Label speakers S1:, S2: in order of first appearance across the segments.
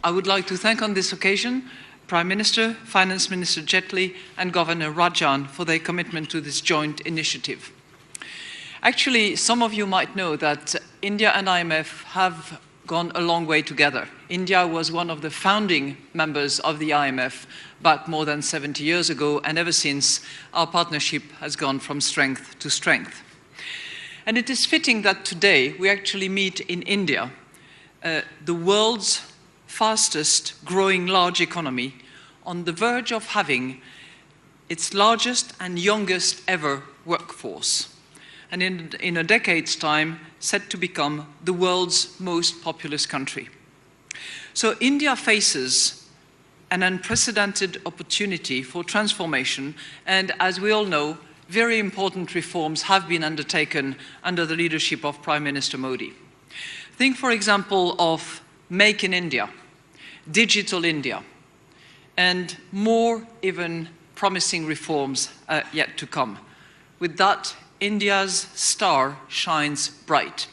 S1: I would like to thank on this occasion Prime Minister, Finance Minister Jaitley and Governor Rajan for their commitment to this joint initiative. Actually, some of you might know that India and IMF have gone a long way together. India was one of the founding members of the IMF back more than 70 years ago, and ever since, our partnership has gone from strength to strength. And it is fitting that today we actually meet in India, the world's fastest growing large economy, on the verge of having its largest and youngest ever workforce, and in a decade's time, set to become the world's most populous country. So India faces an unprecedented opportunity for transformation, and as we all know, very important reforms have been undertaken under the leadership of Prime Minister Modi. Think, for example, of Make in India, Digital India, and more even promising reforms yet to come. With that, India's star shines bright.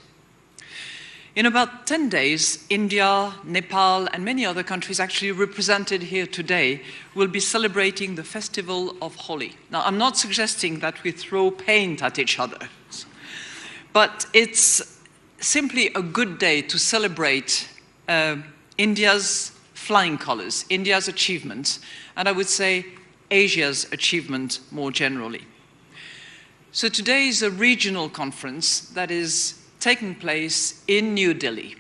S1: In about 10 days, India, Nepal, and many other countries actually represented here today will be celebrating the festival of Holi. Now, I'm not suggesting that we throw paint at each other, but it's simply a good day to celebrate India's flying colors, India's achievements, and I would say Asia's achievement more generally. So today is a regional conference that is taking place in New Delhi.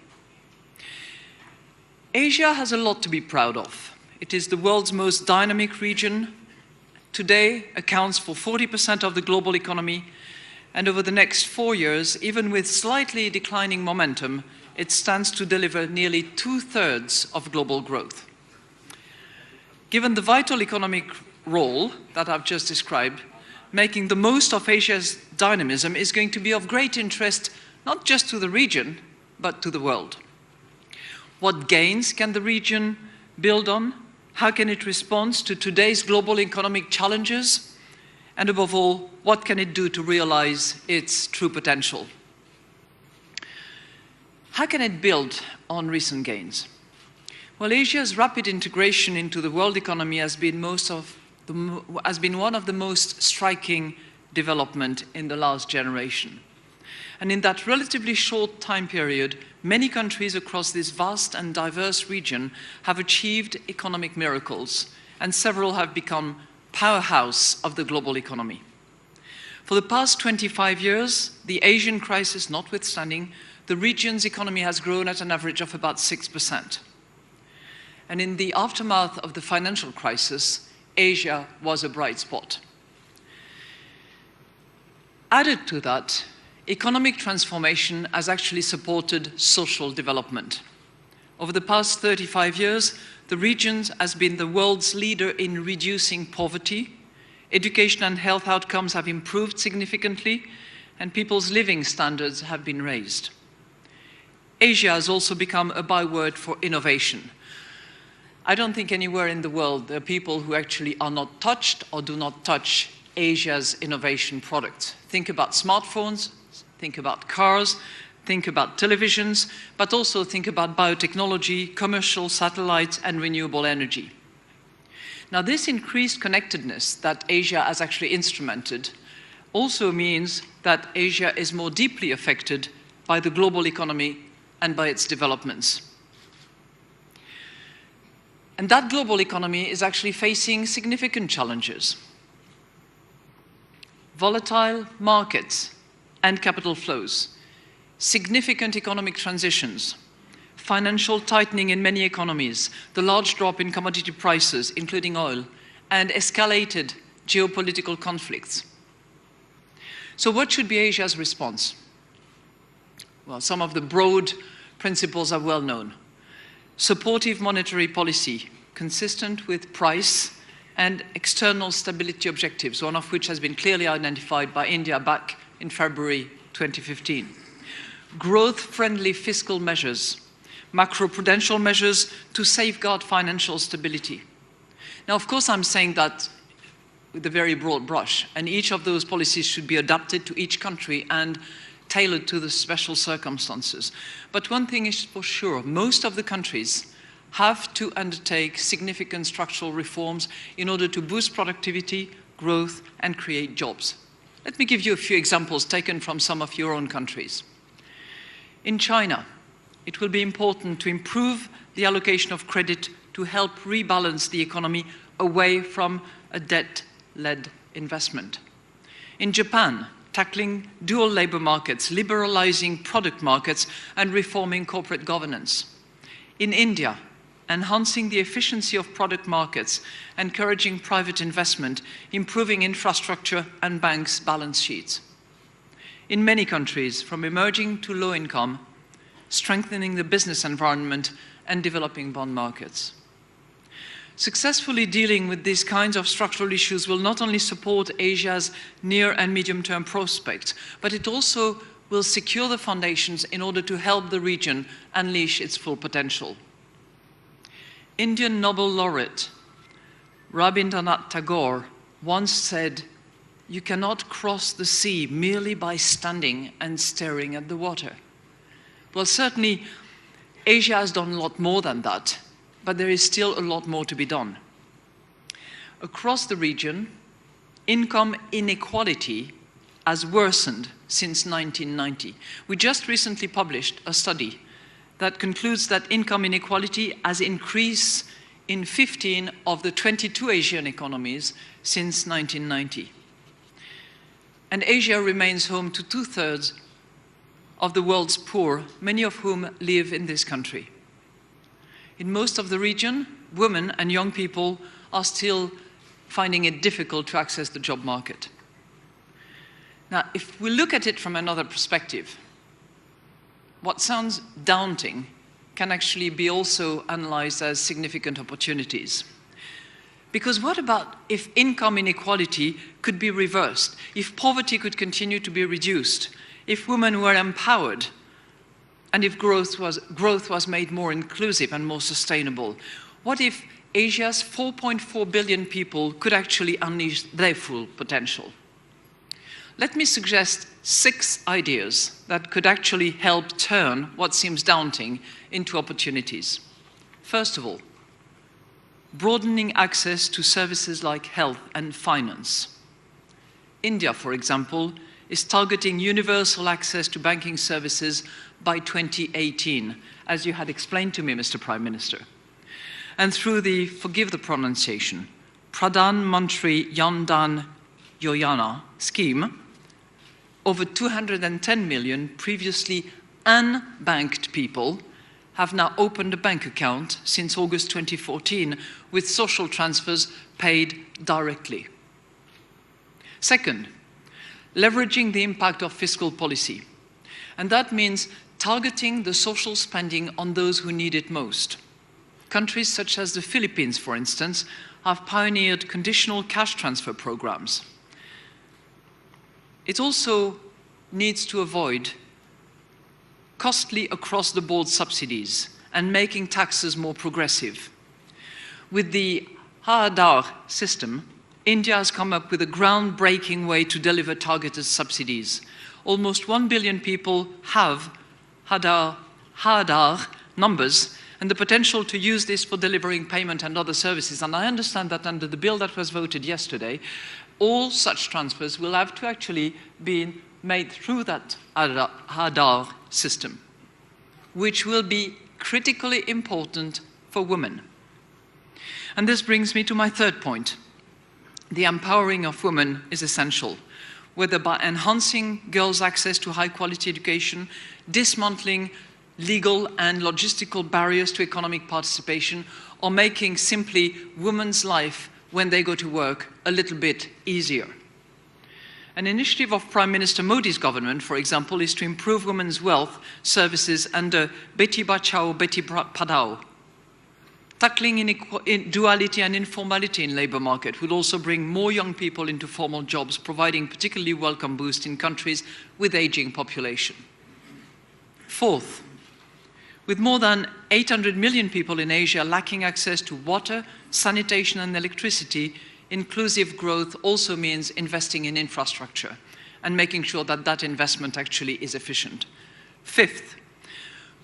S1: Asia has a lot to be proud of. It is the world's most dynamic region. Today accounts for 40% of the global economy, and over the next 4 years, even with slightly declining momentum, it stands to deliver nearly 2/3 of global growth. Given the vital economic role that I've just described, making the most of Asia's dynamism is going to be of great interest not just to the region, but to the world. What gains can the region build on? How can it respond to today's global economic challenges? And above all, what can it do to realize its true potential? How can it build on recent gains? Well, Asia's rapid integration into the world economy has been one of the most striking development in the last generation. And in that relatively short time period, many countries across this vast and diverse region have achieved economic miracles, and several have become powerhouse of the global economy. For the past 25 years, the Asian crisis notwithstanding, the region's economy has grown at an average of about 6%. And in the aftermath of the financial crisis, Asia was a bright spot. Added to that, economic transformation has actually supported social development. Over the past 35 years, the region has been the world's leader in reducing poverty. Education and health outcomes have improved significantly, and people's living standards have been raised. Asia has also become a byword for innovation. I don't think anywhere in the world there are people who actually are not touched or do not touch Asia's innovation products. Think about smartphones, think about cars, think about televisions, but also think about biotechnology, commercial satellites, and renewable energy. Now, this increased connectedness that Asia has actually instrumented also means that Asia is more deeply affected by the global economy and by its developments. And that global economy is actually facing significant challenges. Volatile markets and capital flows, significant economic transitions, financial tightening in many economies, the large drop in commodity prices, including oil, and escalated geopolitical conflicts. So what should be Asia's response? Well, some of the broad principles are well known. Supportive monetary policy, consistent with price and external stability objectives, one of which has been clearly identified by India back in February 2015. Growth-friendly fiscal measures, macroprudential measures to safeguard financial stability. Now, of course, I'm saying that with a very broad brush, and each of those policies should be adapted to each country and tailored to the special circumstances. But one thing is for sure, most of the countries have to undertake significant structural reforms in order to boost productivity, growth, and create jobs. Let me give you a few examples taken from some of your own countries. In China, it will be important to improve the allocation of credit to help rebalance the economy away from a debt-led investment. In Japan, tackling dual labor markets, liberalizing product markets, and reforming corporate governance. In India, enhancing the efficiency of product markets, encouraging private investment, improving infrastructure and banks' balance sheets. In many countries, from emerging to low income, strengthening the business environment and developing bond markets. Successfully dealing with these kinds of structural issues will not only support Asia's near and medium-term prospects, but it also will secure the foundations in order to help the region unleash its full potential. Indian Nobel laureate Rabindranath Tagore once said, "You cannot cross the sea merely by standing and staring at the water." Well, certainly, Asia has done a lot more than that, but there is still a lot more to be done. Across the region, income inequality has worsened since 1990. We just recently published a study that concludes that income inequality has increased in 15 of the 22 Asian economies since 1990. And Asia remains home to 2/3 of the world's poor, many of whom live in this country. In most of the region, women and young people are still finding it difficult to access the job market. Now, if we look at it from another perspective, what sounds daunting can actually be also analyzed as significant opportunities. Because what about if income inequality could be reversed, if poverty could continue to be reduced, if women were empowered, and if growth was made more inclusive and more sustainable? What if Asia's 4.4 billion people could actually unleash their full potential? Let me suggest 6 ideas that could actually help turn what seems daunting into opportunities. First of all, broadening access to services like health and finance. India, for example, is targeting universal access to banking services by 2018, as you had explained to me, Mr. Prime Minister. And through the, forgive the pronunciation, Pradhan Mantri Jan Dhan Yojana scheme, over 210 million previously unbanked people have now opened a bank account since August 2014 with social transfers paid directly. Second, leveraging the impact of fiscal policy. And that means targeting the social spending on those who need it most. Countries such as the Philippines, for instance, have pioneered conditional cash transfer programs. It also needs to avoid costly across-the-board subsidies and making taxes more progressive. With the Aadhaar system, India has come up with a groundbreaking way to deliver targeted subsidies. Almost 1 billion people have Aadhaar numbers and the potential to use this for delivering payment and other services. And I understand that under the bill that was voted yesterday, all such transfers will have to actually be made through that Aadhaar system, which will be critically important for women. And this brings me to my third point. The empowering of women is essential, whether by enhancing girls' access to high-quality education, dismantling legal and logistical barriers to economic participation, or making simply women's life when they go to work a little bit easier. An initiative of Prime Minister Modi's government, for example, is to improve women's wealth services under Beti Bachao, Beti Padhao. Tackling duality and informality in labour market will also bring more young people into formal jobs, providing particularly welcome boost in countries with ageing population. Fourth, with more than 800 million people in Asia lacking access to water, sanitation and electricity, inclusive growth also means investing in infrastructure and making sure that that investment actually is efficient. Fifth,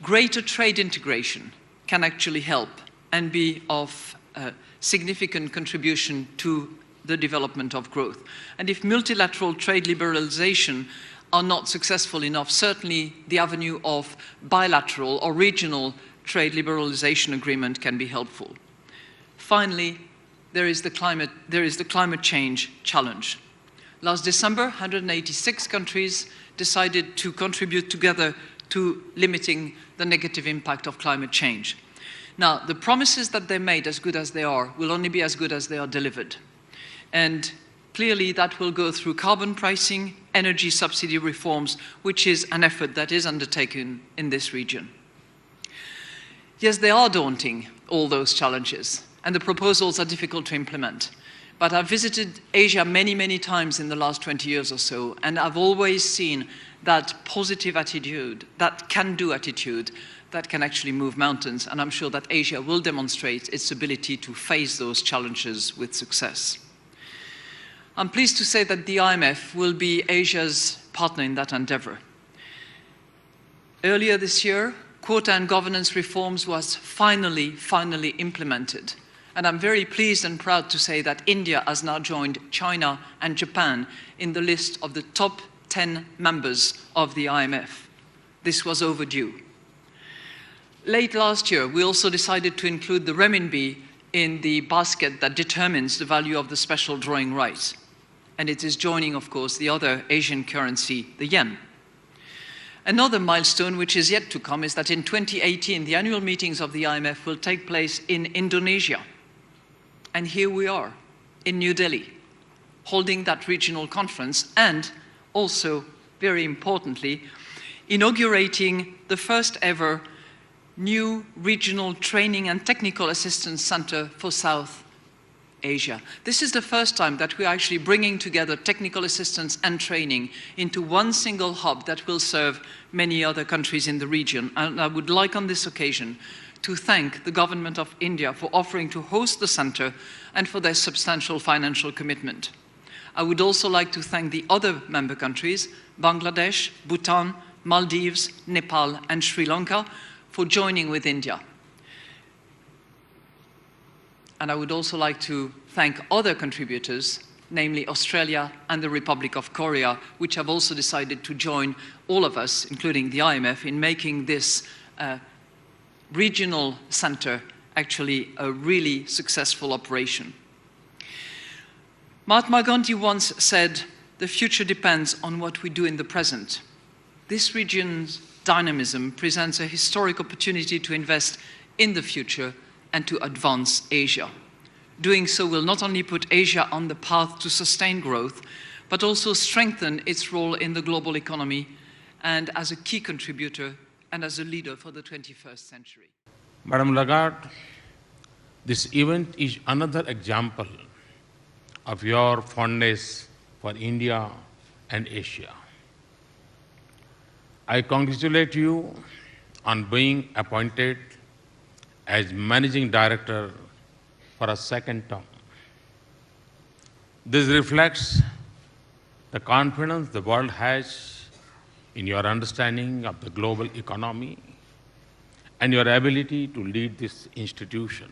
S1: greater trade integration can actually help. and be of significant contribution to the development of growth. And if multilateral trade liberalization are not successful enough, certainly the avenue of bilateral or regional trade liberalization agreement can be helpful. Finally, there is the climate change challenge. Last December, 186 countries decided to contribute together to limiting the negative impact of climate change. Now, the promises that they made, as good as they are, will only be as good as they are delivered. And clearly that will go through carbon pricing, energy subsidy reforms, which is an effort that is undertaken in this region. Yes, they are daunting, all those challenges, and the proposals are difficult to implement. But I've visited Asia many, many times in the last 20 years or so, and I've always seen that positive attitude, that can-do attitude, that can actually move mountains, and I'm sure that Asia will demonstrate its ability to face those challenges with success. I'm pleased to say that the IMF will be Asia's partner in that endeavor. Earlier this year, quota and governance reforms was finally implemented. And I'm very pleased and proud to say that India has now joined China and Japan in the list of the top 10 members of the IMF. This was overdue. Late last year, we also decided to include the renminbi in the basket that determines the value of the special drawing right. And it is joining, of course, the other Asian currency, the yen. Another milestone which is yet to come is that in 2018, the annual meetings of the IMF will take place in Indonesia. And here we are, in New Delhi, holding that regional conference and also, very importantly, inaugurating the first ever new regional training and technical assistance center for South Asia. This is the first time that we're actually bringing together technical assistance and training into one single hub that will serve many other countries in the region. And I would like on this occasion to thank the government of India for offering to host the center and for their substantial financial commitment. I would also like to thank the other member countries, Bangladesh, Bhutan, Maldives, Nepal, and Sri Lanka, for joining with India. And I would also like to thank other contributors, namely Australia and the Republic of Korea, which have also decided to join all of us, including the IMF, in making this regional center actually a really successful operation. Mahatma Gandhi once said, "The future depends on what we do in the present." This region's dynamism presents a historic opportunity to invest in the future and to advance Asia. Doing so will not only put Asia on the path to sustained growth, but also strengthen its role in the global economy and as a key contributor and as a leader for the 21st century.
S2: Madam Lagarde, this event is another example of your fondness for India and Asia. I congratulate you on being appointed as Managing Director for a second term. This reflects the confidence the world has in your understanding of the global economy and your ability to lead this institution.